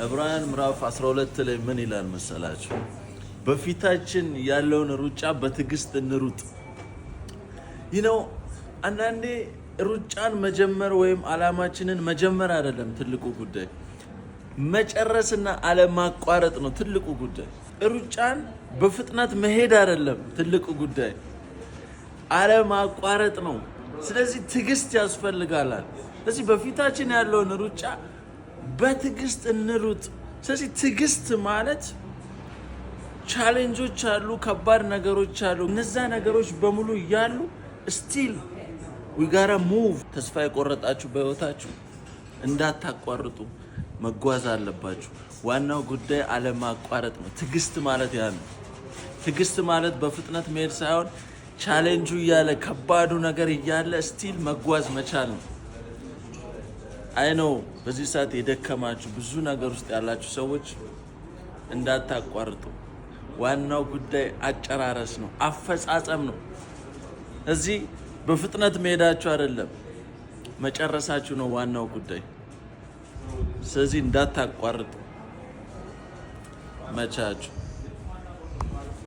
ዕብራውያን ምዕራፍ 12 ላይ ምን ይላል መሰላችሁ? በፊታችን ያለውን ሩጫ በትዕግስት እንሩጥ። አንዳንዴ ሩጫን መጀመር ወይም አላማችንን መጀመር አይደለም ትልቁ ጉዳይ፣ መጨረስና አለማቋረጥ ነው ትልቁ ጉዳይ። ሩጫን በፍጥነት መሄድ አይደለም ትልቁ ጉዳይ፣ አለማቋረጥ ነው። ስለዚህ ትዕግስት ያስፈልጋል። ስለዚህ በፊታችን ያለውን ሩጫ በትዕግስት እንሩጥ። ስለዚህ ትዕግስት ማለት ቻሌንጆች አሉ፣ ከባድ ነገሮች አሉ። እነዛ ነገሮች በሙሉ ያሉ ስቲል we gotta move። ተስፋ የቆረጣችሁ በህይወታችሁ እንዳታቋርጡ መጓዝ አለባችሁ። ዋናው ጉዳይ አለማቋረጥ ነው። ትዕግስት ማለት ያ ነው። ትዕግስት ማለት በፍጥነት መሄድ ሳይሆን ቻሌንጁ እያለ ከባዱ ነገር እያለ ስቲል መጓዝ መቻል ነው። አይ ነው በዚህ ሰዓት የደከማችሁ ብዙ ነገር ውስጥ ያላችሁ ሰዎች እንዳታቋርጡ። ዋናው ጉዳይ አጨራረስ ነው፣ አፈጻጸም ነው። እዚህ በፍጥነት መሄዳችሁ አይደለም መጨረሳችሁ ነው ዋናው ጉዳይ። ስለዚህ እንዳታቋርጡ መቻችሁ